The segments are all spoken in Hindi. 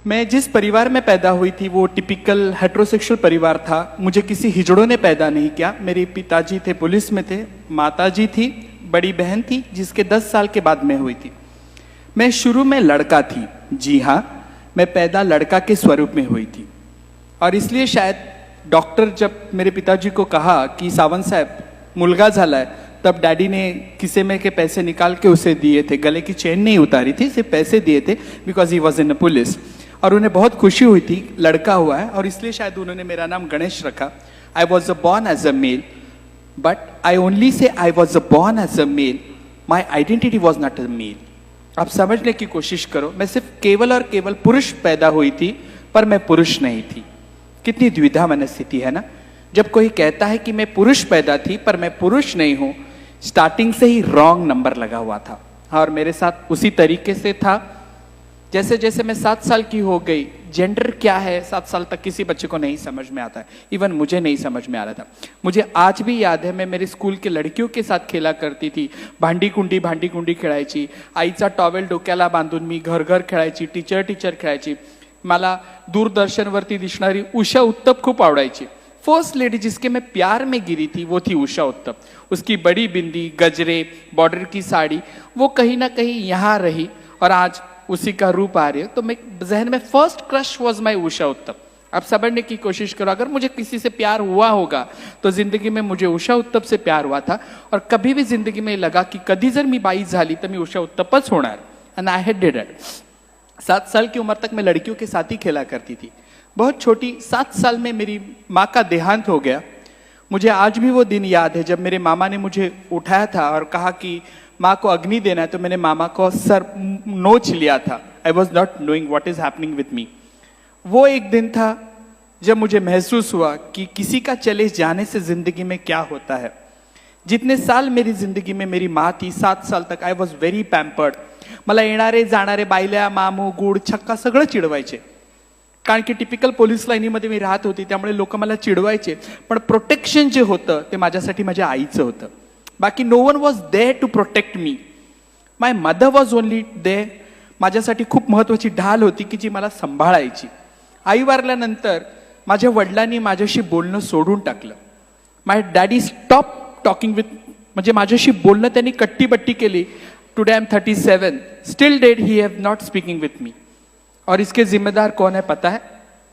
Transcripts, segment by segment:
मैं जिस परिवार में पैदा हुई थी वो टिपिकल हेट्रोसेक्सुअल परिवार था। मुझे किसी हिजड़ों ने पैदा नहीं किया। मेरे पिताजी थे, पुलिस में थे, माताजी थी, बड़ी बहन थी जिसके 10 साल के बाद मैं हुई थी। मैं शुरू में लड़का थी। जी हाँ, मैं पैदा लड़का के स्वरूप में हुई थी और इसलिए शायद डॉक्टर जब मेरे पिताजी को कहा कि सावंत साहब मुलगा झाला है, तब डैडी ने किसे में के पैसे निकाल के उसे दिए थे। गले की चेन नहीं उतारी थी, सिर्फ पैसे दिए थे because he was in a police. और उन्हें बहुत खुशी हुई थी लड़का हुआ है और इसलिए शायद उन्होंने मेरा नाम गणेश रखा। I was a born as a male, but I only say I was a born as a male, my identity was not a male. आप समझने की कोशिश करो, मैं सिर्फ केवल और केवल पुरुष पैदा हुई थी पर मैं पुरुष नहीं थी। कितनी द्विधा मनस्थिति है ना। जब कोई कहता है कि मैं पुरुष पैदा थी पर मैं पुरुष नहीं हूं, स्टार्टिंग से ही रॉन्ग नंबर लगा हुआ था। और मेरे साथ उसी तरीके से था। जैसे जैसे मैं 7 साल की हो गई, जेंडर क्या है 7 साल तक किसी बच्चे को नहीं समझ में आता है। इवन मुझे नहीं समझ में आ रहा था। मुझे आज भी याद है, मैं मेरे स्कूल के लड़कियों के साथ खेला करती थी। भांडी कुंडी खेळायची, आईचा टॉवेल डोक्याला बांधून मी घर घर खेळायची, टीचर खेळायची। मला दूरदर्शनवरती दिसणारी उषा उत्तप खूप आवडायची। फर्स्ट लेडी जिसके मैं प्यार में गिरी थी वो थी उषा उत्तप। उसकी बड़ी बिंदी, गजरे, बॉर्डर की साड़ी, वो कहीं ना कहीं यहाँ रही और आज उसी का रूप आ रही है। तो मैं जहन में first crush was my Usha उत्तप। आप समझने की कोशिश करो, अगर मुझे किसी से प्यार हुआ होगा तो जिंदगी में मुझे उषा उत्तप से प्यार हुआ था। और कभी भी जिंदगी में लगा कि कधी जर मी बाई झाली तर मी उषा उत्तपच होणार, and I had did it. 7 साल की उम्र तक मैं लड़कियों के साथ ही खेला करती थी। बहुत छोटी 7 साल में मेरी माँ का देहांत हो गया। मुझे आज भी वो दिन याद है जब मेरे मामा ने मुझे उठाया था और कहा कि माँ को अग्नि देना है, तो मैंने मामा को सर नोच लिया था। I was not knowing what is happening with me. वो एक दिन था जब मुझे महसूस हुआ कि किसी का चले जाने से जिंदगी में क्या होता है। जितने साल मेरी जिंदगी में मेरी माँ थी, 7 साल तक आई वॉज व्हेरी पैम्पर्ड। मला येणारे जाणारे बायल्या, मामू, गुड, छक्का सगळं चिडवायचे। कारण की टिपिकल पोलीस लाईनीमध्ये मी राहत होती, त्यामुळे लोक मला चिडवायचे। पण प्रोटेक्शन जे होतं ते माझ्यासाठी माझ्या आईचं होतं। बाकी no one was there to protect me. My mother was only there. माझ्यासाठी खूप महत्वाची ढाल होती की जी मला सांभाळायची। आई वारल्यानंतर माझ्या वडिलांनी माझ्याशी बोलणं सोडून टाकलं। My daddy stop talking with, म्हणजे माझ्याशी बोलणं त्यांनी कट्टीबट्टी केली। Today I am 37, still dead he have not speaking with me. और इसके जिम्मेदार कौन है पता है?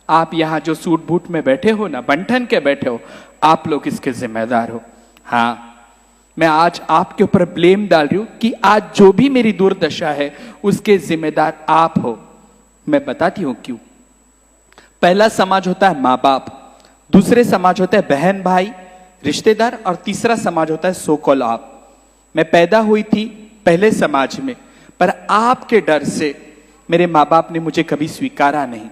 आप यहां जो सूट बूट में बैठे हो ना, बंठन के बैठे हो, आप लोग इसके जिम्मेदार हो। हाँ, मैं आज आपके ऊपर ब्लेम डाल रही हूं कि आज जो भी मेरी दुर्दशा है उसके जिम्मेदार आप हो। मैं बताती हूं क्यों। पहला समाज होता है माँ बाप, दूसरे समाज होता है बहन भाई, रिश्तेदार, और तीसरा समाज होता है सो कॉल्ड आप। मैं पैदा हुई थी पहले समाज में, पर आपके डर से मेरे माँ बाप ने मुझे कभी स्वीकारा नहीं।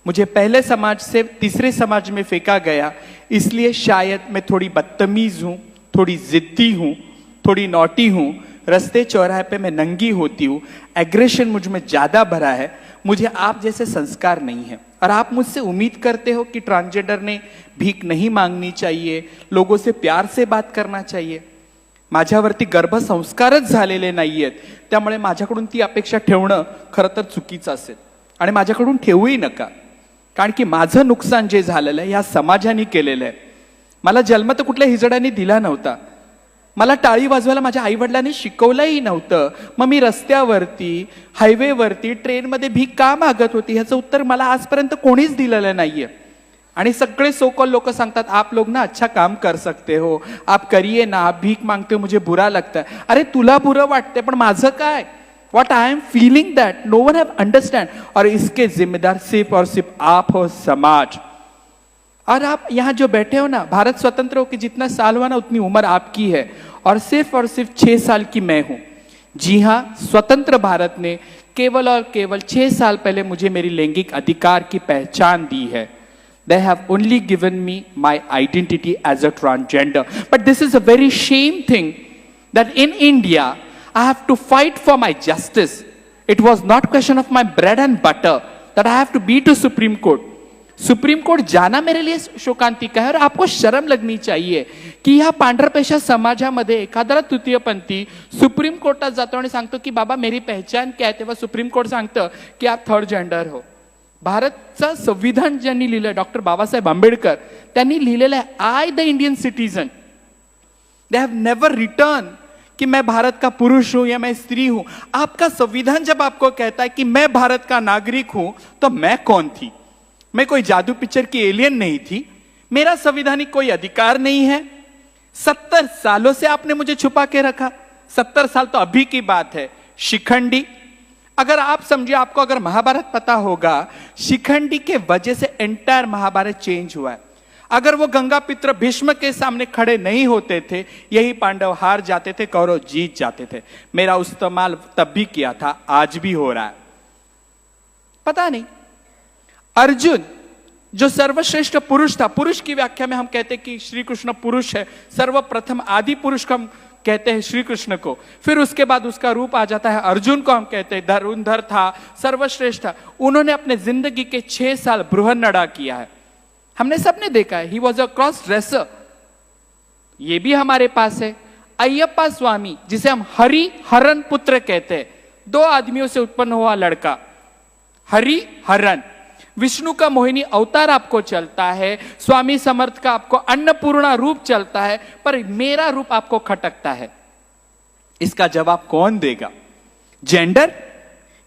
मुझे पहले समाज से तीसरे समाज में फेंका गया, इसलिए शायद मैं थोड़ी बदतमीज हूं, थोड़ी जिद्दी हूं, थोड़ी नॉटी हूं। रास्ते चौराहे पे मैं नंगी होती हूं। एग्रेशन मुझ में ज्यादा भरा है। मुझे आप जैसे संस्कार नहीं है। और आप मुझसे उम्मीद करते हो कि ट्रांसजेंडर ने भीख नहीं मांगनी चाहिए, लोगों से प्यार से बात करना चाहिए। माझ्यावरती गर्भसंस्कारच झालेले नाहीयेत, त्यामुळे माझ्याकडून ती अपेक्षा ठेवणं खरं तर चुकीचं असेल आणि माझ्याकडून ठेवूही नका। कारण की माझं नुकसान जे झालेलं आहे या समाजाने केलेलं आहे। मला जन्म तर कुठल्या हिजड्यांनी दिला नव्हता। मला टाळी वाजवायला माझ्या आई वडिलांनी शिकवलंही नव्हतं। मग मी रस्त्यावरती, हायवेवरती, ट्रेनमध्ये भीक का मागत होती ह्याचं उत्तर मला आजपर्यंत कोणीच दिलेलं नाहीये। आणि सगळे सोकॉल लोक सांगतात आप लोग ना अच्छा काम कर सकते हो, आप करिए ना, आप भीख मांगते हो, मुझे बुरा लगता है। अरे तुला बुरं वाटते पण माझं काय? What I am feeling that no one have understand. और इसके जिम्मेदार सिर्फ और सिर्फ आप हो, समाज। और आप यहाँ जो बैठे हो ना, भारत स्वतंत्र हो कि जितना साल हुआ ना उतनी उम्र आपकी है और सिर्फ 6 साल की मैं हूं। जी हाँ, स्वतंत्र भारत ने केवल और केवल 6 साल पहले मुझे मेरी लैंगिक अधिकार की पहचान दी है। They have only given me my identity as a transgender. But this is a very shame thing that in India, I have to fight for my justice. It was not question of my bread and butter that I have to be to Supreme Court. Supreme court जाना मेरे लिए शोकांतिक है। और आपको शर्म लगनी चाहिए की ह्या पांढरपेशा समाजामध्ये एखादा तृतीयपंथी सुप्रीम कोर्टात जातो आणि सांगतो की बाबा मेरी पहचान क्या है, तेव्हा सुप्रीम कोर्ट सांगतं की आप थर्ड जेंडर हो। भारतचं संविधान ज्यांनी लिहिलंय डॉक्टर बाबासाहेब आंबेडकर त्यांनी लिहिलेलं आहे I the Indian citizen. They have never return कि मैं भारत का पुरुष हूं या मैं स्त्री हूं. आपका संविधान जब आपको कहता है कि मैं भारत का नागरिक हूं तो मैं कौन थी? मैं कोई जादू पिक्चर की एलियन नहीं थी. मेरा संवैधानिक कोई अधिकार नहीं है. 70 सालों से आपने मुझे छुपा के रखा. 70 साल तो अभी की बात है. शिखंडी, अगर आप समझिए, आपको अगर महाभारत पता होगा, शिखंडी के वजह से एंटायर महाभारत चेंज हुआ है. अगर वो गंगा पित्र भीष्म के सामने खड़े नहीं होते थे, यही पांडव हार जाते थे, कौरव जीत जाते थे. मेरा इस्तेमाल तब भी किया था, आज भी हो रहा है. पता नहीं. अर्जुन जो सर्वश्रेष्ठ पुरुष था, पुरुष की व्याख्या में हम कहते हैं कि श्री कृष्ण पुरुष है, सर्वप्रथम आदि पुरुष को हम कहते हैं श्री कृष्ण को. फिर उसके बाद उसका रूप आ जाता है अर्जुन को हम कहते हैं. धनुर्धर था, सर्वश्रेष्ठ था. उन्होंने अपने जिंदगी के 6 साल बृहन्नड़ा किया है. हमने सबने देखा है. He was a cross dresser. ये भी हमारे पास है. अय्यप्पा स्वामी, जिसे हम हरि हरन पुत्र कहते हैं, 2 आदमियों से उत्पन्न हुआ लड़का, हरि हरन. विष्णु का मोहिनी अवतार आपको चलता है, स्वामी समर्थ का आपको अन्नपूर्णा रूप चलता है, पर मेरा रूप आपको खटकता है. इसका जवाब कौन देगा? जेंडर?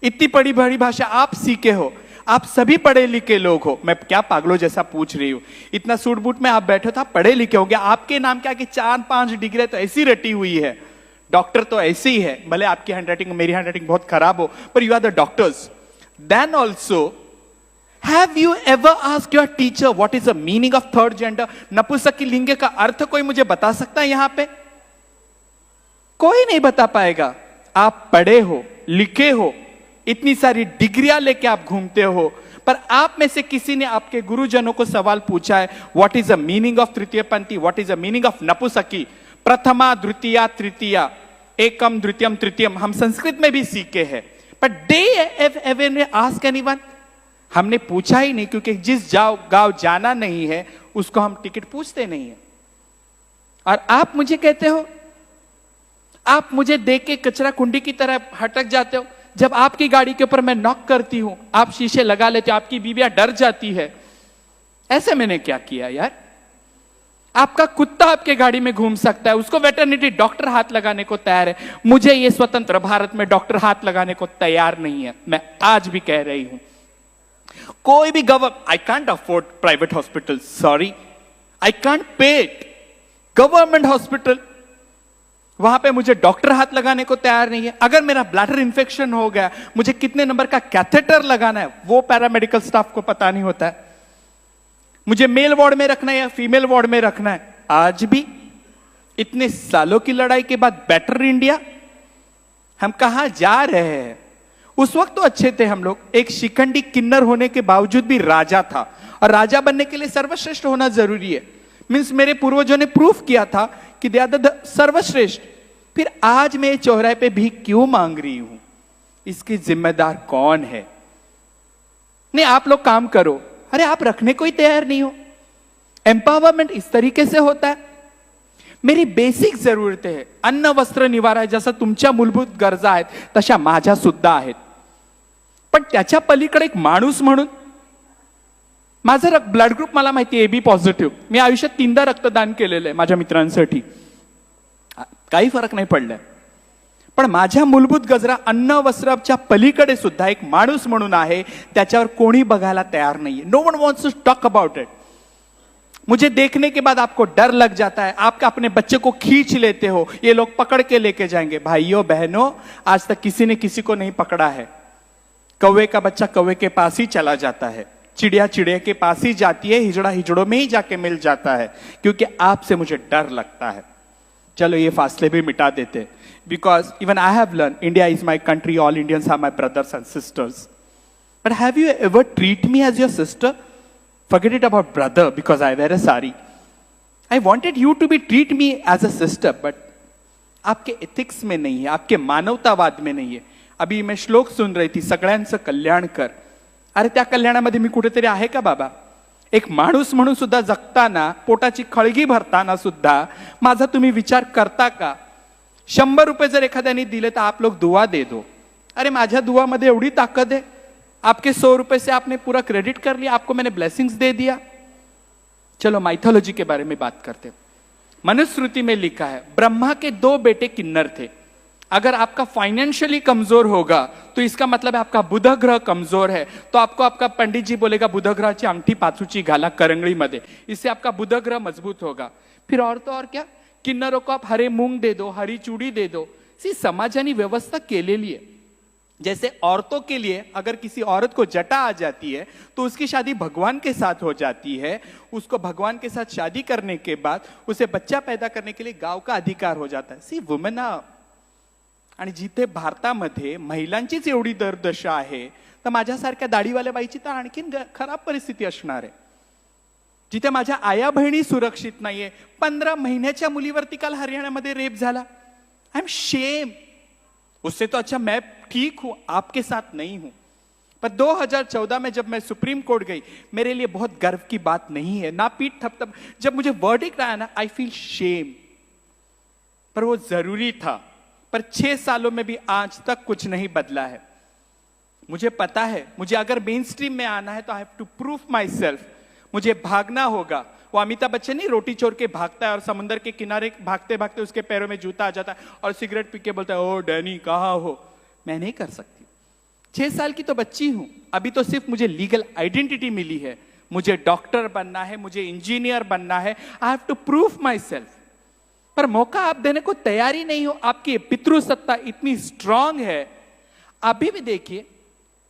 इतनी बड़ी बड़ी भाषा आप सीखे हो, आप सभी पढ़े लिखे लोग हो. मैं क्या पागलों जैसा पूछ रही हूं? इतना सूट बूट में आप बैठे था, पढ़े लिखे होंगे. आपके नाम क्या कि 4-5 डिग्री तो ऐसी रटी हुई है. डॉक्टर तो ऐसे ही है, भले आपकी हैंडराइटिंग मेरी हैंडराइटिंग बहुत खराब हो, पर you are the doctors. Then also, Have you ever asked your teacher what is the meaning of third gender? नपुंसक लिंग का अर्थ कोई मुझे बता सकता है? यहां पे कोई नहीं बता पाएगा. आप पढ़े हो, लिखे हो, इतनी सारी डिग्रियां लेके आप घूमते हो, पर आप में से किसी ने आपके गुरुजनों को सवाल पूछा है what is the meaning of तृतीय पंथी, what is the meaning of नपुंसकी? प्रथमा, द्वितीया, तृतीया, एकम, द्वितीयम, तृतीयम हम संस्कृत में भी सीखे हैं, but they ever ask anyone? हमने पूछा ही नहीं, क्योंकि जिस गांव जाना नहीं है उसको हम टिकट पूछते नहीं है. और आप मुझे कहते हो, आप मुझे देख के कचरा कुंडी की तरह हटक जाते हो. जब आपकी गाड़ी के ऊपर मैं नॉक करती हूं, आप शीशे लगा लेते हो, आपकी बीवियां डर जाती है. ऐसे मैंने क्या किया यार? आपका कुत्ता आपके गाड़ी में घूम सकता है, उसको वेटरनिटी डॉक्टर हाथ लगाने को तैयार है. मुझे ये स्वतंत्र भारत में डॉक्टर हाथ लगाने को तैयार नहीं है. मैं आज भी कह रही हूं, कोई भी I can't afford private hospital, sorry, I can't pay it. Government hospital, वहां पे मुझे डॉक्टर हाथ लगाने को तैयार नहीं है. अगर मेरा ब्लैडर इंफेक्शन हो गया, मुझे कितने नंबर का कैथेटर लगाना है वो पैरामेडिकल स्टाफ को पता नहीं होता है. मुझे मेल वार्ड में रखना है या फीमेल वार्ड में रखना है. आज भी इतने सालों की लड़ाई के बाद बेटर इंडिया, हम कहां जा रहे हैं? उस वक्त तो अच्छे थे हम लोग. एक शिखंडी किन्नर होने के बावजूद भी राजा था, और राजा बनने के लिए सर्वश्रेष्ठ होना जरूरी है. मींस मेरे पूर्वजों ने प्रूफ किया था कि दे आर द सर्वश्रेष्ठ. फिर आज मैं चौराहे पे भी क्यों मांग रही हूं? इसकी जिम्मेदार कौन है? नहीं, आप लोग काम करो. अरे आप रखने को ही तैयार नहीं हो. एम्पावरमेंट इस तरीके से होता है. मेरी बेसिक जरूरतें आहे, अन्न वस्त्र निवारा, जसं तुमच्या मूलभूत गरजा आहेत तशा माझ्या सुद्धा आहेत. पण त्याच्या पलीकडे एक माणूस म्हणून, माझं ब्लड ग्रुप मला माहिती आहे, AB पॉझिटिव्ह. मी आयुष्यात 3दा रक्तदान केलेलं आहे माझ्या मित्रांसाठी. काही फरक नाही पडलाय. पण माझ्या मूलभूत गरजा अन्न वस्त्राच्या पलीकडे सुद्धा एक माणूस म्हणून आहे, त्याच्यावर कोणी बघायला तयार नाहीये. No one wants to talk about it. मुझे देखने के बाद आपको डर लग जाता है, आप अपने बच्चे को खींच लेते हो, ये लोग पकड़ के लेके जाएंगे. भाइयों बहनों, आज तक किसी ने किसी को नहीं पकड़ा है. कौवे का बच्चा कौवे के पास ही चला जाता है, चिड़िया चिड़िया के पास ही जाती है, हिजड़ा हिजड़ों में ही जाके मिल जाता है, क्योंकि आपसे मुझे डर लगता है. चलो ये फासले भी मिटा देते, because even I have learn India is my country, all Indians are my brothers and sisters. But have you ever treat me as your sister? Forget it about brother because I wear a sari. I wanted you to be treat me as a sister, but आपके एथिक्स में नहीं है, आपके मानवतावाद में नहीं है. अभी मैं श्लोक सुन रही थी, सगळ्यांचं कल्याण कर. अरे त्या कल्याणामध्ये मी कुठेतरी आहे का बाबा? एक माणूस म्हणून सुद्धा जगताना, पोटाची खळगी भरताना सुद्धा माझा तुम्ही विचार करता का? 100 रुपये जर एखाद्याने दिले तर आप लोग दुआ दे दो. अरे माझ्या दुआमध्ये एवढी ताकद आहे, आपके 100 रुपए से आपने पूरा क्रेडिट कर लिया, आपको मैंने ब्लेसिंग्स दे दिया। चलो माइथोलॉजी के बारे में बात करते हैं। मनुस्मृति में लिखा है ब्रह्मा के 2 बेटे किन्नर थे। अगर आपका फाइनेंशियली कमजोर होगा तो इसका मतलब है आपका बुध ग्रह कमजोर है, तो आपको आपका पंडित जी बोलेगा बुध ग्रहाची अंगठी पाचूची घाला करंगळी मध्ये, इससे आपका बुध ग्रह मजबूत होगा। फिर और तो और क्या, किन्नरों को आप हरे मूंग दे दो, हरी चूड़ी दे दो। सी समाजानी व्यवस्था केलेली है। जैसे औरतों के लिए अगर किसी औरत को जटा आ जाती है तो उसकी शादी भगवान के साथ हो जाती है, उसको भगवान के साथ शादी करने के बाद उसे बच्चा पैदा करने के लिए गाव का अधिकार हो जाता है। सी वुमेन आणि जिथे भारतामध्ये महिलांचीच एवढी दरदशा आहे तर माझ्यासारख्या दाढीवाल्या बाईची तर आणखीन खराब परिस्थिती असणार आहे। जिथे माझ्या आया बहिणी सुरक्षित नाहीये, 15 महिन्याच्या मुलीवरती काल हरियाणामध्ये रेप झाला। I am shame. उससे तो अच्छा मैं ठीक हूं, आपके साथ नहीं हूं। पर 2014 में जब मैं सुप्रीम कोर्ट गई, मेरे लिए बहुत गर्व की बात नहीं है, ना पीठ थपथप। जब मुझे वर्डिक्ट आया ना, आई फील शेम। पर वो जरूरी था। पर 6 सालों में भी आज तक कुछ नहीं बदला है। मुझे पता है मुझे अगर मेन स्ट्रीम में आना है तो I have to prove myself. मुझे भागना होगा। वो अमिताभ बच्चन नहीं रोटी चोर के भागता है और समुद्र के किनारे भागते भागते उसके पैरों में जूता आ जाता है और सिगरेट पी के बोलता है ओ डैनी कहाँ हो। मैं नहीं कर सकती। 6 साल की तो बच्ची हूं, अभी तो सिर्फ मुझे लीगल आइडेंटिटी मिली है। मुझे डॉक्टर बनना है, मुझे इंजीनियर बनना है। I have to prove myself. पर मौका आप देने को तैयार ही नहीं हो। आपकी पितृसत्ता इतनी स्ट्रांग है। अभी भी देखिए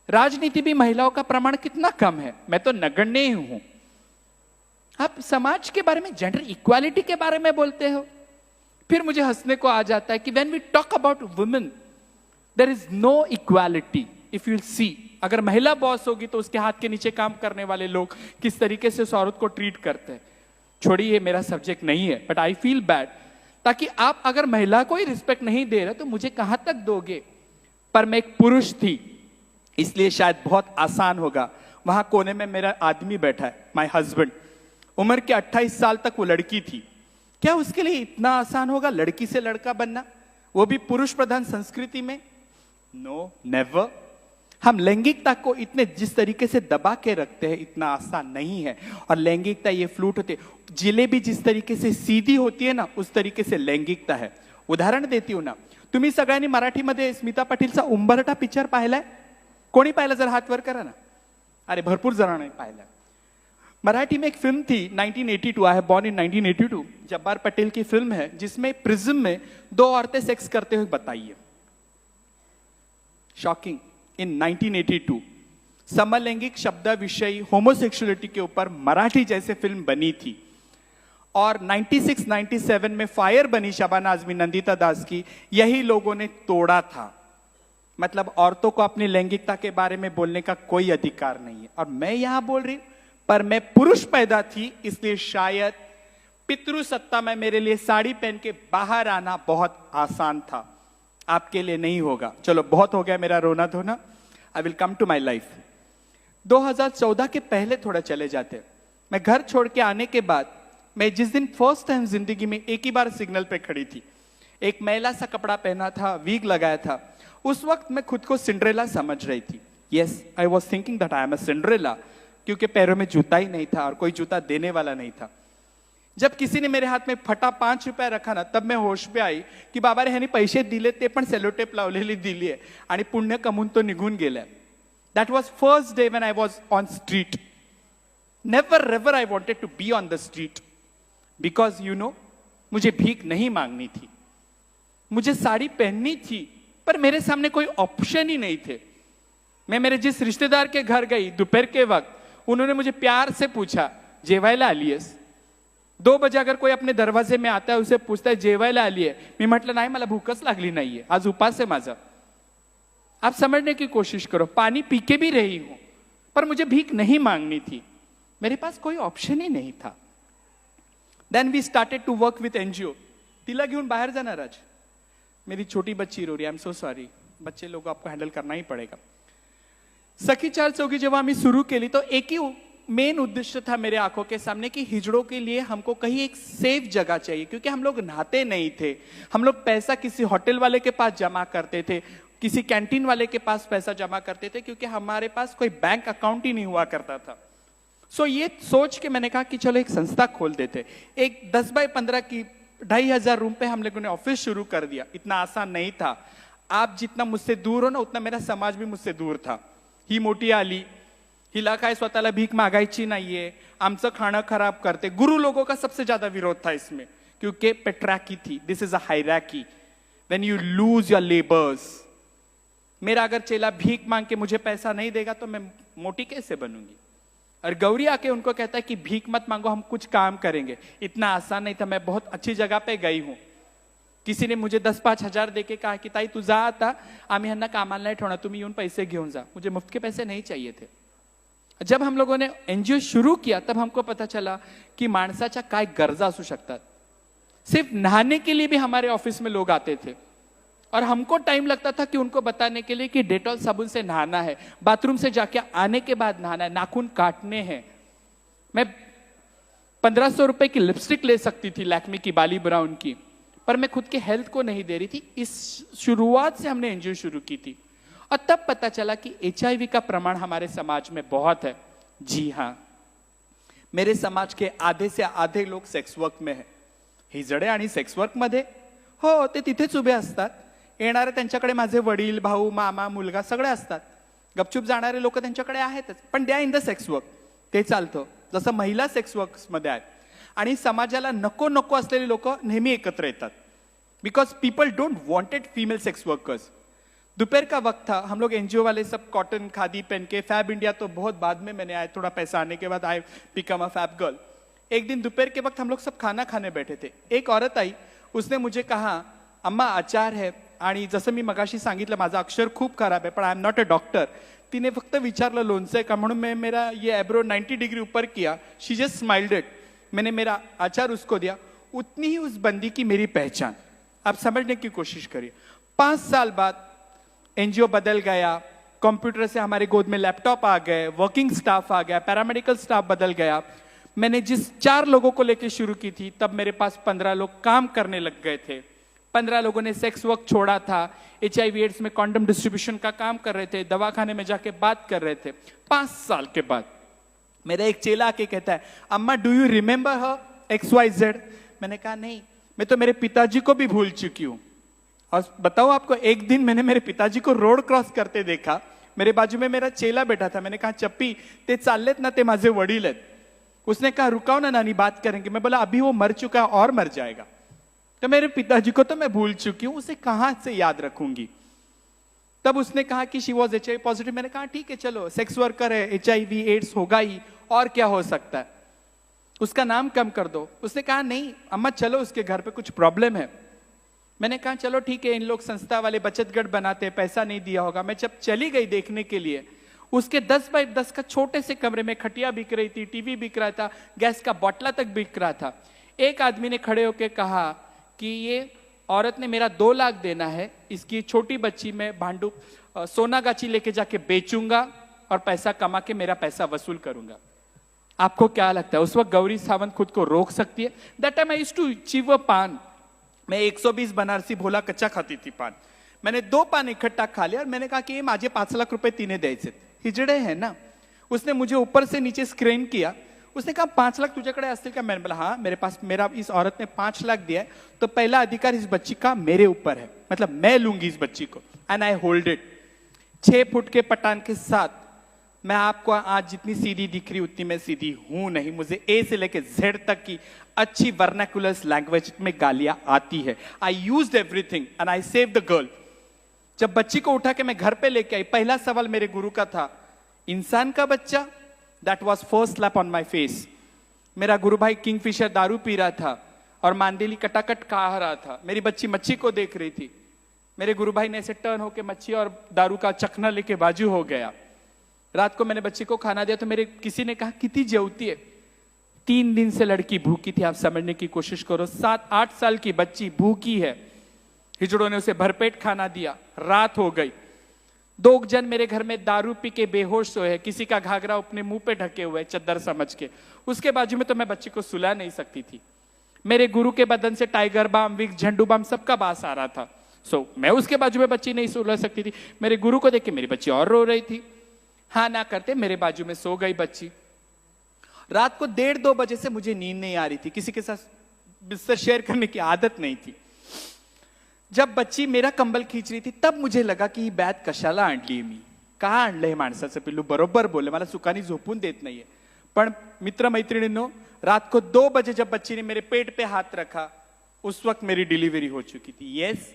राजनीति भी महिलाओं का प्रमाण कितना कम है। मैं तो नगण्य ही हूं। आप समाज के बारे में, जेंडर इक्वालिटी के बारे में बोलते हो। फिर मुझे हंसने को आ जाता है कि when we talk about women there is no equality. If you see, अगर महिला बॉस होगी तो उसके हाथ के नीचे काम करने वाले लोग किस तरीके से उस औरत को ट्रीट करते हैं। छोड़िए, मेरा सब्जेक्ट नहीं है, बट आई फील बैड। ताकि आप अगर महिला को ही रिस्पेक्ट नहीं दे रहे तो मुझे कहां तक दोगे। पर मैं एक पुरुष थी, इसलिए शायद बहुत आसान होगा। वहां कोने में मेरा आदमी बैठा है, माय हस्बैंड। उम्र के 28 साल तक वो लड़की थी। क्या उसके लिए इतना आसान होगा लड़की से लड़का बनना, वो भी पुरुष प्रधान संस्कृति में? No, never. हम लैंगिकता को इतने जिस तरीके से दबा के रखते हैं इतना आसान नहीं है। और लैंगिकता ये फ्लूट होते, जिलेबी जिस तरीके से सीधी होती है ना, उस तरीके से लैंगिकता है। उदाहरण देती हूं ना, तुम्ही सगळ्यांनी मराठीमध्ये स्मिता पाटीलचा उंबरठा पिक्चर पाहिलाय? कोणी पाहिला? जर हात वर करा ना। अरे भरपूर जणांनी पाहिला। मराठी में एक फिल्म थी 1982, I have born in 1982, Jabbar Patel की फिल्म है जिसमें प्रिज्म में 2 औरतें सेक्स करते हुए बताइए। शॉकिंग। इन 1982 समलैंगिक शब्द विषयी होमोसेक्सुअलिटी के ऊपर मराठी जैसे फिल्म बनी थी। और 96-97 में फायर बनी शबाना आजमी, नंदिता दास की, यही लोगों ने तोड़ा था। मतलब औरतों को अपनी लैंगिकता के बारे में बोलने का कोई अधिकार नहीं है। और मैं यहां बोल रही हूं, पर मैं पुरुष पैदा थी, इसलिए शायद पितृसत्ता में मेरे लिए साड़ी पहन के बाहर आना बहुत आसान था। आपके लिए नहीं होगा। चलो बहुत हो गया मेरा रोना धोना। I will come to my life. 2014 के पहले थोड़ा चले जाते। मैं घर छोड़ के आने के बाद, मैं जिस दिन फर्स्ट टाइम जिंदगी में एक ही बार सिग्नल पे खड़ी थी, एक मैला सा कपड़ा पहना था, वीग लगाया था, उस वक्त मैं खुद को सिंड्रेला समझ रही थी। Yes, I was thinking that I am a Cinderella, क्योंकि पैरों में जूता ही नहीं था और कोई जूता देने वाला नहीं था। जब किसी ने मेरे हाथ में फटा 5 रुपये रखा ना, तब मैं होश पे आई की बाबा रे ह्यानी पैसे दिले, ते पण सेलोटेप लावलेली दिली आहे आणि पुण्य कमवून तो निघून गेलाय। That was first day when I was on street. Never ever I wanted to be on the street, because you know, मुझे भीख नहीं मांगनी थी, मुझे साड़ी पहननी थी, पर मेरे सामने कोई ऑप्शन ही नहीं थे। मैं मेरे जिस रिश्तेदार के घर गई दोपहर के वक्त, उन्होंने मुझे प्यार से पूछा जेवायला आलीयस? 2 बजे अगर कोई अपने दरवाजे में आता है, उसे पूछता है जेवायला आली है, मी म्हटलं नाही, मला भूकच लागली नाहीये, आज उपास है माझा। आप समझने की कोशिश करो, पानी पी के भी रही हूं, पर मुझे भीख नहीं मांगनी थी, मेरे पास कोई ऑप्शन ही नहीं था। Then we started to work with NGO. तिला घेऊन बाहर जाणार आज, मेरी छोटी बच्ची रो रही, आई एम सो सॉरी, बच्चे लोग आपको हैंडल करना ही पड़ेगा। सखी 4 चौकी जब हमें शुरू के लिए, तो एक ही मेन उद्देश्य था मेरे आंखों के सामने कि हिजड़ों के लिए हमको कहीं एक सेफ जगह चाहिए, क्योंकि हम लोग नहाते नहीं थे। हम लोग पैसा किसी होटल वाले के पास जमा करते थे, किसी कैंटीन वाले के पास पैसा जमा करते थे, क्योंकि हमारे पास कोई बैंक अकाउंट ही नहीं हुआ करता था। सो ये सोच के मैंने कहा कि चलो एक संस्था खोल देते। एक 10 बाय 15 की 2,500 रूम पे हम लोगों ने ऑफिस शुरू कर दिया। इतना आसान नहीं था। आप जितना मुझसे दूर हो ना, उतना मेरा समाज भी मुझसे दूर था। ही मोठी आली, हिला काय स्वतःला भीक मागायची नाहीये, आमचं खाणं खराब करते। गुरु लोगों का सबसे ज्यादा विरोध था इसमें, क्योंकि पेट्राकी थी। This is a hierarchy, when you lose your labours. मेरा अगर चेला भीख मांग के मुझे पैसा नहीं देगा तो मैं मोटी कैसे बनूंगी? और गौरी आके उनको कहता है कि भीख मत मांगो, हम कुछ काम करेंगे। इतना आसान नहीं था। मैं बहुत अच्छी जगह पे गई हूं। किसी ने मुझे 10-5 हजार देके कहा कि ताई तू जा आता, आम्ही ह्यांना कामाला नाही ठेवणार, तुम्ही येऊन पैसे घेऊन जा। मुझे मुफ्त के पैसे नहीं चाहिए थे। जब हम लोगों ने एनजीओ शुरू किया तब हमको पता चला कि माणसाच्या काय गरजा असू शकतात। सिर्फ नहाने के लिए भी हमारे ऑफिस में लोग आते थे, और हमको टाइम लगता था कि उनको बताने के लिए कि डेटॉल साबुन से नहाना है, बाथरूम से जाके आने के बाद नहाना है, नाखून काटने हैं। मैं 1500 रुपए की लिपस्टिक ले सकती थी लैक्मे की बाली ब्राउन की, पर मैं खुद के हेल्थ को नहीं दे रही थी। इस शुरुआत से हमने एनजीओ शुरू की थी, और तब पता चला कि HIV का प्रमाण हमारे समाज में बहुत है। जी हाँ, मेरे समाज के आधे से आधे लोग सेक्स वर्क में है। हिजडे आणि सेक्स वर्क मध्ये हो, ते तिथेच उभे असतात। येणारे त्यांच्याकडे माझे वडील, भाऊ, मामा, मुलगा सगळे असतात। गपचूप जाणारे लोक त्यांच्याकडे आहेतच, पण they are in the sex work, ते चालतं। जसं महिला सेक्स वर्क मध्ये आहेत, आणि समाजाला नको नको असलेले लोक नेहमी एकत्र येतात, because people don't wanted female sex workers. दोपहर का वक्त था, हम लोग एनजीओ वाले सब कॉटन खादी पहन के, फैब इंडिया तो बहुत बाद में मैंने आया, थोड़ा पैसा आने के बाद I become a fab girl. एक दिन दोपहर के वक्त हम लोग सब खाना खाने बैठे थे। एक औरत आई, उसने मुझे कहा अम्मा आचार है, आणि जसं मी मगाशी सांगितलं माझं अक्षर खूप खराब है, पण I am not a doctor. तिने फक्त विचारलं लोणचं आहे का, म्हणून मैं मेरा ये एब्रो 90 डिग्री ऊपर किया। She just smiled it. मैंने मेरा आचार उसको दिया। उतनी ही उस बंदी की मेरी पहचान। आप समझने की कोशिश करिए। 5 साल बाद एनजीओ बदल गया, कंप्यूटर से हमारे गोद में लैपटॉप आ गए, वर्किंग स्टाफ आ गया, पैरामेडिकल स्टाफ बदल गया। मैंने जिस 4 लोगों को लेकर शुरू की थी, तब मेरे पास 15 लोग काम करने लग गए थे। 15 लोगों ने सेक्स वर्क छोड़ा था, HIV एड्स में कॉन्डम डिस्ट्रीब्यूशन का काम कर रहे थे, दवाखाने में जाके बात कर रहे थे। 5 साल के बाद मेरा एक चेला आके कहता है, अम्मा do you remember her XYZ? मैंने कहा नहीं, मैं तो मेरे पिताजी को भी भूल चुकी हूं। और बताओ आपको, एक दिन मैंने मेरे पिताजी को रोड क्रॉस करते देखा। मेरे बाजू में मेरा चेला बैठा था। मैंने कहा चप्पी, ते चाललेत ना, ते माझे वडील आहेत। उसने कहा रुकाओ ना नानी, बात करेंगे। मैं बोला अभी वो मर चुका है और मर जाएगा। तो मेरे पिताजी को तो मैं भूल चुकी हूं, उसे कहां से याद रखूंगी। तब उसने कहा कि शी वॉज HIV पॉजिटिव। मैंने कहा ठीक है, चलो सेक्स वर्कर है, HIV एड्स होगा ही, और क्या हो सकता है, उसका नाम कम कर दो। उसने कहा नहीं अम्मा चलो, उसके घर पे कुछ प्रॉब्लम है। मैंने कहा चलो ठीक है, इन लोग संस्था वाले बचत गढ़ बनाते, पैसा नहीं दिया होगा। मैं जब चली गई देखने के लिए, उसके 10 बाय 10 का छोटे से कमरे में खटिया बिक रही थी, टीवी बिक रहा था, गैस का बॉटला तक बिक रहा था। एक आदमी ने खड़े होकर कहा कि ये औरत ने मेरा 2 लाख देना है, इसकी छोटी बच्ची में भांडू सोना गाची लेके जाके बेचूंगा और पैसा कमा के मेरा पैसा वसूल करूंगा। आपको क्या लगता है उस वक्त गौरी सावंत खुद को रोक सकती है? That time I used to chew a paan. मैं 120 बनारसी भोला कच्चा खाती थी पान। मैंने 2 पान इकट्ठा खा लिया और मैंने कहा कि ये माझे 5 लाख रुपए तिने द्यायचे। हिजड़े है ना। उसने मुझे ऊपर से नीचे स्क्रीन किया। उसने कहा 5 लाख तुझ्याकडे असतील का? मैंने बोला हाँ मेरे पास, मेरा इस औरत ने 5 लाख दिया है, तो पहला अधिकार इस बच्ची का मेरे ऊपर है, मतलब मैं लूंगी इस बच्ची को, and I hold it. 6 foot के पठान के साथ मैं आपको आज जितनी सीधी दिख रही उतनी मैं सीधी हूं नहीं। मुझे A से लेके Z तक की अच्छी वर्नाकुलर लैंग्वेज में गालियां आती है। I used everything and I save the girl. जब बच्ची को उठा के मैं घर पे लेके आई, पहला सवाल मेरे गुरु का था, इंसान का बच्चा? That was first slap on my face. मेरा गुरु भाई किंगफिशर दारू पी रहा था और मांदेली कटाकट खा रहा था। मेरी बच्ची मच्छी को देख रही थी। मेरे गुरु भाई ने ऐसे टर्न होके मच्छी और दारू का चखना लेके बाजू हो गया। रात को मैंने बच्ची को खाना दिया तो मेरे किसी ने कहा कितनी जेवती है। 3 दिन से लड़की भूखी थी। आप समझने की कोशिश करो, 7-8 साल की बच्ची भूखी है। हिजड़ों ने उसे भरपेट खाना दिया। रात हो गई। 2 जन मेरे घर में दारू पी के बेहोश सोए हैं। किसी का घाघरा अपने मुंह पे ढके हुए चद्दर समझ के। उसके बाजू में तो मैं बच्ची को सुला नहीं सकती थी। मेरे गुरु के बदन से टाइगर बाम, विक्स, झंडू बाम सबका बास आ रहा था। मैं उसके बाजू में बच्ची नहीं सो सकती थी। मेरे गुरु को देख के मेरी बच्ची और रो रही थी। हाँ ना करते मेरे बाजू में सो गई बच्ची। रात को 1:30-2 बजे से मुझे नींद नहीं आ रही थी, किसी के साथ बिस्तर शेयर करने की आदत नहीं थी। जब बच्ची मेरा कंबल खींच रही थी तब मुझे लगा की ही बॅग कशाला आणली मी, का आणलंय माणसाचं पिल्लू, बरोबर बोले, मला सुखानी झोपून देत नाहीये। पण मित्र मैत्रिणींनो, रात को 2 बजे जब बच्ची ने मेरे पेट पे हाथ रखा उस वक्त मेरी डिलीवरी हो चुकी थी। Yes,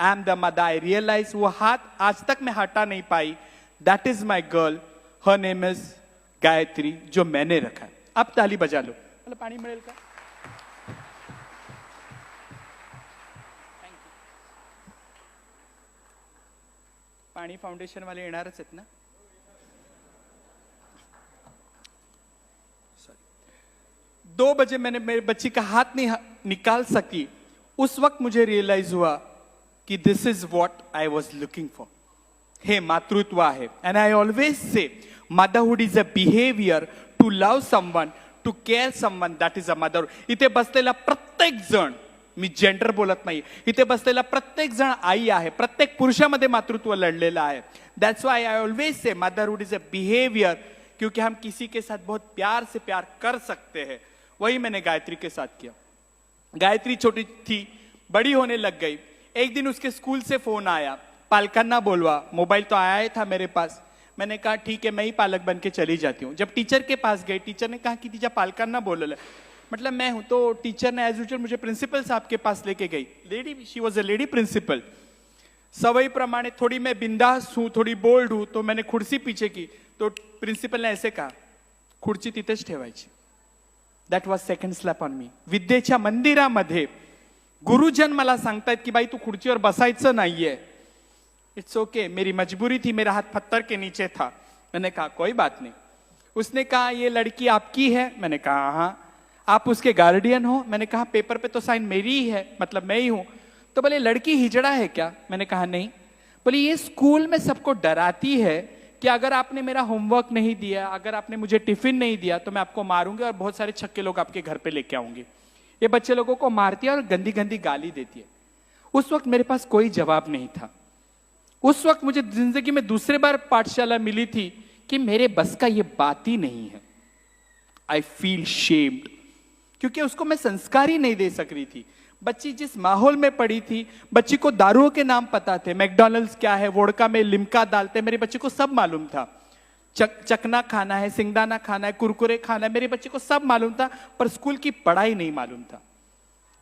I am the mother. I realise वो हाथ आज तक मैं हटा नहीं पाई। That is my girl, her name is Gayatri, जो मैंने रखा है। अब ताली बजा लो। मला पाणी मिळेल का? पाणी फाउंडेशन वाले येणारच आहेत ना? 2 बजे मैंने मेरे बच्ची का हाथ नहीं निकाल सकी। उस वक्त मुझे रियलाइज हुआ कि this is what I was looking for. हे मातृत्व आहे। And I always say motherhood is a behaviour to love someone, to care someone, that is a mother. इथे बसलेला प्रत्येक जण, मी जेंडर बोलत नाही, इथे बसलेला प्रत्येक जण आई आहे। प्रत्येक पुरुषामध्ये मातृत्व लढलेलं आहे। That's why I always say motherhood is a behaviour, क्योंकि हम किसी के साथ बहुत प्यार से प्यार कर सकते हैं। वही मैंने गायत्री के साथ किया। गायत्री छोटी थी, बड़ी होने लग गई। एक दिन उसके स्कूल से फोन आया, पालकांना बोलवा। मोबाइल तो आया ही था मेरे पास। मैंने कहा ठीक है, मैं ही पालक बन के चली जाती हूँ। जब टीचर के पास गई, टीचर ने कहा कि तिच्या पालकांना बोलवलं। मतलब मैं हूं, तो टीचर ने एज यूजुअल मुझे प्रिंसिपल साहब के पास लेके गई। Lady, she was a lady principal. सवई प्रमाणे थोड़ी मैं बिंदास हूं, थोड़ी बोल्ड हूं, तो मैंने खुर्ची पीछे की, तो प्रिंसिपल ने ऐसे कहा, खुर्ची तिथेच ठेवायची। That was second slap on me. विद्येच्या मंदिरामध्ये गुरुजन मला सांगतायत की बाई तू खुर्चीवर बसायचं नाहीये। इट्स ओके, मेरी मजबूरी थी, मेरा हाथ पत्थर के नीचे था। मैंने कहा कोई बात नहीं। उसने कहा ये लड़की आपकी है? मैंने कहा हाँ। आप उसके गार्डियन हो? मैंने कहा पेपर पे तो साइन मेरी ही है, मतलब मैं ही हूं। तो बोले लड़की हिजड़ा है क्या? मैंने कहा नहीं। बोले ये स्कूल में सबको डराती है कि अगर आपने मेरा होमवर्क नहीं दिया, अगर आपने मुझे टिफिन नहीं दिया तो मैं आपको मारूंगी और बहुत सारे छक्के लोग आपके घर पे लेके आऊंगी। ये बच्चे लोगों को मारती है और गंदी गंदी गाली देती है। उस वक्त मेरे पास कोई जवाब नहीं था। उस वक्त मुझे जिंदगी में दूसरे बार पाठशाला मिली थी कि मेरे बस का ये बात ही नहीं है। आई फील शेम्ड, क्योंकि उसको मैं संस्कार ही नहीं दे सक रही थी। बच्ची जिस माहौल में पड़ी थी, बच्ची को दारुओं के नाम पता थे, मैकडॉनल्ड्स क्या है, वोडका में लिम्का डालते, मेरी बच्ची को सब मालूम था। चकना खाना है, सिंगदाना खाना है, कुरकुरे खाना है, मेरे बच्चे को सब मालूम था, पर स्कूल की पढ़ाई नहीं मालूम था।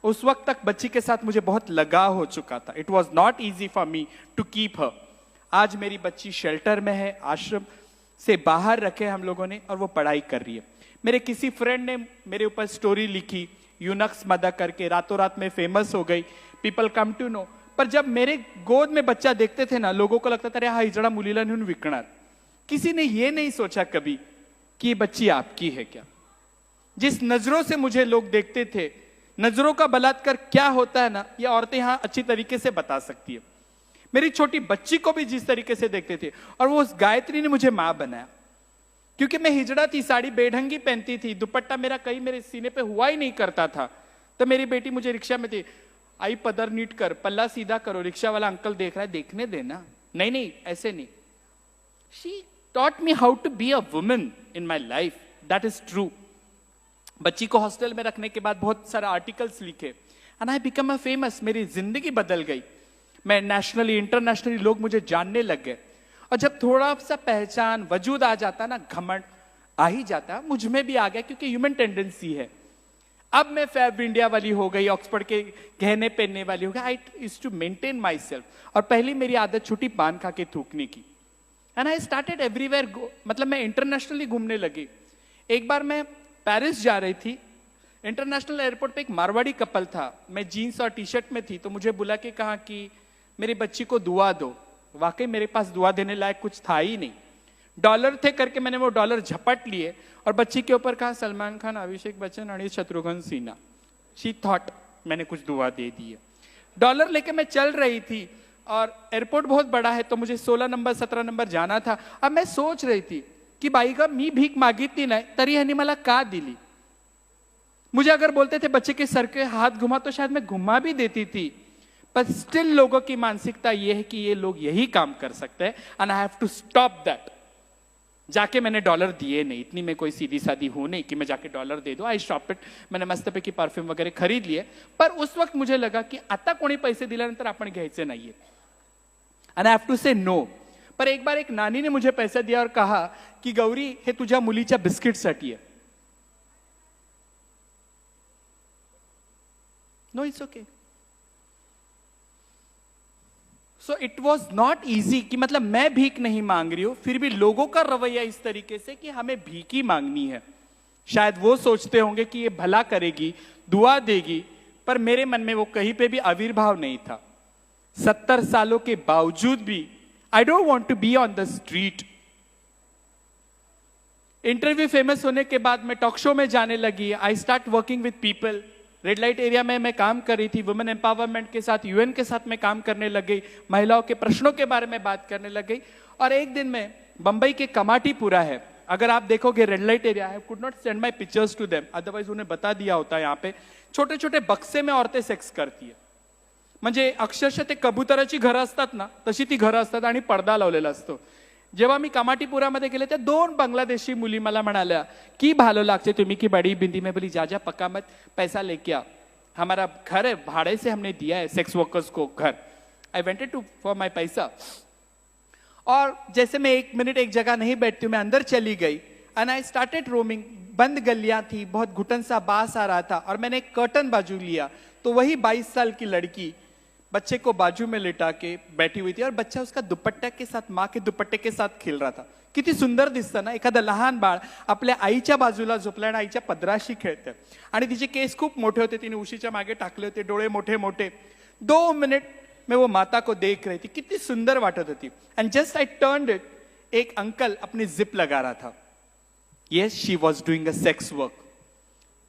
उस वक्त तक बच्ची के साथ मुझे बहुत लगाव हो चुका था। It was not easy for me to keep her. आज मेरी बच्ची शेल्टर में है, आश्रम से बाहर रखे हम लोगों ने, और वो पढ़ाई कर रही है। मेरे किसी फ्रेंड ने मेरे ऊपर स्टोरी लिखी, यूनक्स मदा करके, रातों रात में फेमस हो गई, पीपल कम टू नो। पर जब मेरे गोद में बच्चा देखते थे ना, लोगों को लगता था अरे हा हिजड़ा मुलीला नेऊन विकणार। किसी ने ये नहीं सोचा कभी कि ये बच्ची आपकी है क्या। जिस नजरों से मुझे लोग देखते थे, नजरों का बलात्कार क्या होता है ना, ये औरतें यहां अच्छी तरीके से बता सकती है। मेरी छोटी बच्ची को भी जिस तरीके से देखते थे, और वो उस गायत्री ने मुझे मां बनाया। क्योंकि मैं हिजड़ा थी, साड़ी बेढंगी पहनती थी, दुपट्टा मेरा कहीं मेरे सीने पे हुआ ही नहीं करता था। तो मेरी बेटी मुझे रिक्शा में थी, आई पदर नीट कर, पल्ला सीधा करो, रिक्शा वाला अंकल देख रहा है, देखने देना, नहीं नहीं ऐसे नहीं। She taught me how to be a woman in my life. That is true. बच्ची को हॉस्टल में रखने के बाद बहुत सारे आर्टिकल्स लिखे, and I become a famous. मेरी जिंदगी बदल गई। मैं नेशनली इंटरनेशनली लोग मुझे जानने लग गए। और जब थोड़ा सा पहचान वजूद आ जाता ना, घमंड आ ही जाता, मुझ में भी आ गया, क्योंकि ह्यूमन टेंडेंसी है। अब मैं फैब इंडिया वाली हो गई, ऑक्सफोर्ड के गहने पहनने वाली हो गई। I used to maintain myself. और पहली मेरी आदत छुट्टी पान खा के थूकने की। एंड आई स्टार्टेड एवरीवेयर, मतलब मैं इंटरनेशनली घूमने लगी। एक बार मैं पेरिस जा रही थी, इंटरनेशनल एयरपोर्ट पे एक मारवाड़ी कपल था, मैं जीन्स और टी शर्ट में थी, तो मुझे बुला के कहा कि मेरी बच्ची को दुआ दो। वाकई मेरे पास दुआ देने लायक कुछ था ही नहीं। डॉलर थे करके मैंने वो डॉलर झपट लिए और बच्ची के ऊपर कहा सलमान खान, अभिषेक बच्चन और शत्रुघ्न सिन्हा। शी थॉट मैंने कुछ दुआ दे दी है। डॉलर लेके मैं चल रही थी और एयरपोर्ट बहुत बड़ा है, तो मुझे 16 नंबर 17 नंबर जाना था। अब मैं सोच रही थी की बाई का मी भीक मागितली नाही तरी ह्यांनी मला का दिली। मुझे अगर बोलते थे बच्चे के सर के हाथ घुमा तो शायद मैं घुमा भी देती थी, पर स्टिल लोगों की मानसिकता यह है कि ये लोग यही काम कर सकते हैं and I have to stop that. जाके मैंने डॉलर दिए नहीं, इतनी मैं कोई सीधी सादी हूं नहीं कि मैं जाके डॉलर दे दूं। I stop it. मैंने मस्तपैकी परफ्यूम वगैरह खरीद लिए, पर उस वक्त मुझे लगा की आता कोणी पैसे दिल्यानंतर आपण घ्यायचे नाहीये एंड आई हैव टू से नो। पर एक बार एक नानी ने मुझे पैसा दिया और कहा की गौरी हे तुझ्या मुलीच्या बिस्किटसाठी आहे। No it's okay. So it was not easy कि मतलब मैं भीख नहीं मांग रही हूं, फिर भी लोगों का रवैया इस तरीके से कि हमें भीख ही मांगनी है। शायद वो सोचते होंगे कि ये भला करेगी, दुआ देगी, पर मेरे मन में वो कहीं पे भी आविर्भाव नहीं था। 70 सालों के बावजूद भी I don't want to be on the street. Interview famous होने के बाद मैं टॉक शो में जाने लगी। I start working with people. Red light area में मैं काम कर रही थी, वुमेन एम्पावरमेंट के साथ, यूएन के साथ मैं काम करने लग गई, महिलाओं के प्रश्नों के बारे में बात करने लग गई। और एक दिन में बंबई के कमाटीपुरा है, अगर आप देखोगे रेड लाइट एरिया है, could not send my pictures to them, otherwise उन्हें बता दिया होता है। यहाँ पे छोटे छोटे बक्से में औरतें सेक्स करती है, म्हणजे अक्षरशः ते कबुतराची घरं असतात ना, तशी ती घरं असतात आणि पडदा लावलेला असतो। जेव्हा मी कमाटीपुरामध्ये गेले त्या 2 बांग्लादेशी मुली मला म्हणाल्या की भालो लागते तुम्ही की बड़ी बिंदी में। बोली जा जा पक्का मत, पैसा लेके आ, हमारा घर है, भाड़े से हमने दिया है सेक्स वर्कर्स को घर। आई वेंटेड टू फॉर माई पैसा। और जैसे मैं 1 मिनट एक जगह नहीं बैठती हूँ, मैं अंदर चली गई एंड आई स्टार्टेड रोमिंग। बंद गलियां थी, बहुत घुटन सा बास आ रहा था, और मैंने एक कर्टन बाजू लिया तो वही 22 साल की लड़की बच्चे को बाजू में लिटा के बैठी हुई थी, और बच्चा उसका दुपट्टा के साथ, माँ के दुपट्टे के साथ खेल रहा था। किती सुंदर दिसतं ना, एखादं लहान बाळ आपल्या आईच्या बाजूला झोपलं आणि आईच्या पदराशी खेळतं, आणि तिचे केस खूप मोठे होते, तिने उशीच्या मागे टाकले होते, डोळे मोठे मोठे। 2 मिनट में वो माता को देख रही थी, कितनी सुंदर वाटत होती। And just I turned it, एक अंकल अपनी जिप लगा रहा था। Yes, she was doing a sex work.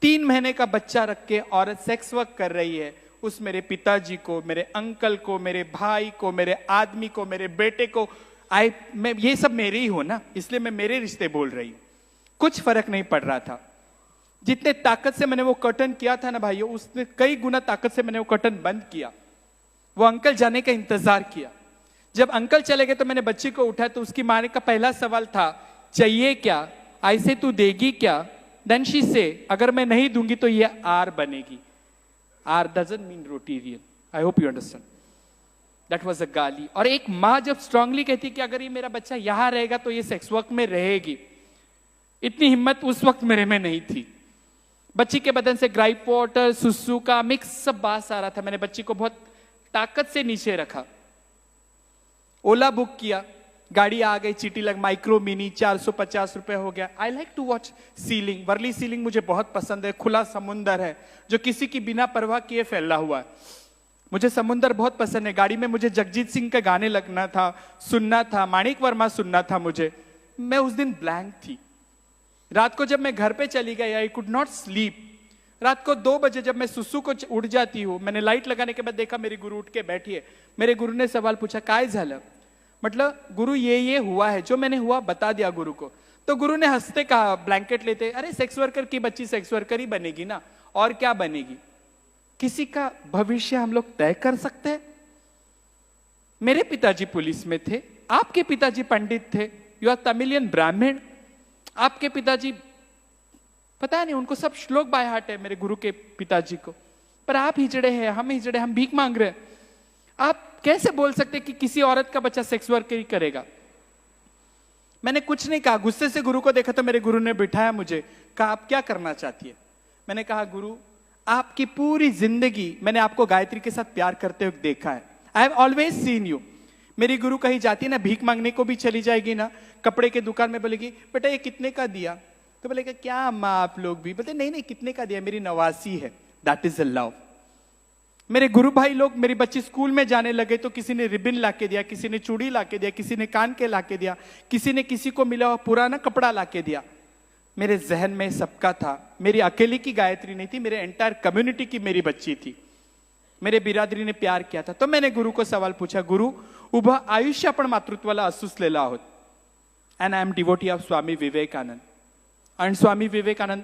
3 महीने का बच्चा रख के औरत सेक्स वर्क कर रही है। उस मेरे पिताजी को, मेरे अंकल को, मेरे भाई को, मेरे आदमी को, मेरे बेटे को, मैं ये सब मेरे ही हो ना, इसलिए मैं मेरे रिश्ते बोल रही हूं। कुछ फर्क नहीं पड़ रहा था। जितने ताकत से मैंने वो कर्टन किया था ना भाइयों, उसने कई गुना ताकत से मैंने वो कर्टन बंद किया। वो अंकल जाने का इंतजार किया। जब अंकल चले गए तो मैंने बच्ची को उठाया, तो उसकी माँ का पहला सवाल था, चाहिए क्या, ऐसे तू देगी क्या? देन शी से, अगर मैं नहीं दूंगी तो ये आर बनेगी। R doesn't mean Rotarian, I hope you understand. That was a गाली। और एक माँ जब स्ट्रांगली कहती कि अगर ये मेरा बच्चा यहां रहेगा तो ये सेक्स वर्क में रहेगी, इतनी हिम्मत उस वक्त मेरे में नहीं थी। बच्ची के बदन से ग्राइप वाटर, सुसु का मिक्स सब बास आ रहा था। मैंने बच्ची को बहुत ताकत से नीचे रखा, ओला बुक किया, गाड़ी आ गई, चीटी लग, माइक्रो मिनी 450 रुपए हो गया। I like to watch sea link, Worli sea link मुझे बहुत पसंद है, खुला समुंदर है जो किसी की बिना परवाह किए फैला हुआ है। मुझे समुंदर बहुत पसंद है। गाड़ी में मुझे जगजीत सिंह के गाने लगना था, सुनना था, माणिक वर्मा सुनना था मुझे। मैं उस दिन ब्लैंक थी। रात को जब मैं घर पे चली गई, आई कुड नॉट स्लीप। रात को 2 बजे जब मैं सुसु को उठ जाती हूँ, मैंने लाइट लगाने के बाद देखा मेरी गुरु उठ के बैठी है। मेरे गुरु ने सवाल पूछा, काय झालं? मतलब गुरु ये हुआ है, जो मैंने हुआ बता दिया गुरु को। तो गुरु ने हंसते कहा, ब्लैंकेट लेते, अरे सेक्स वर्कर की बच्ची सेक्स वर्कर ही बनेगी ना, और क्या बनेगी? किसी का भविष्य हम लोग तय कर सकते हैं? मेरे पिताजी पुलिस में थे, आपके पिताजी पंडित थे, यू आर तमिलियन ब्राह्मण, आपके पिताजी पता नहीं, उनको सब श्लोक बाय हार्ट है मेरे गुरु के पिताजी को। पर आप हिजड़े हैं, हम हिजड़े, हम भीख मांग रहे हैं। आप कैसे बोल सकते कि किसी औरत का बच्चा सेक्स वर्क ही करेगा? मैंने कुछ नहीं कहा, गुस्से से गुरु को देखा तो मेरे गुरु ने बिठाया मुझे, कहा आप क्या करना चाहती है? मैंने कहा गुरु, आपकी पूरी जिंदगी मैंने आपको गायत्री के साथ प्यार करते हुए देखा है। I have always seen you. मेरी गुरु कहीं जाती ना, भीख मांगने को भी चली जाएगी ना, कपड़े के दुकान में बोलेगी, बेटा ये कितने का दिया? तो बोलेगा क्या अम्मा आप लोग भी? बोलते नहीं नहीं, कितने का दिया? मेरी नवासी है। That is a love. मेरे गुरु भाई लोग, मेरी बच्ची स्कूल में जाने लगे तो किसी ने रिबिन लाके दिया, किसी ने चूड़ी लाके दिया, किसी ने कान के लाके दिया, किसी ने किसी को मिला हुआ पुराना कपड़ा लाके दिया। मेरे जहन में सबका था। मेरी अकेली की गायत्री नहीं थी, मेरे एंटायर कम्युनिटी की मेरी बच्ची थी। मेरे बिरादरी ने प्यार किया था। तो मैंने गुरु को सवाल पूछा, गुरु उभं आयुष्य आपण मातृत्वाला असूसलेलं आहोत, and I am devotee of Swami Vivekananda. आणि स्वामी विवेकानंद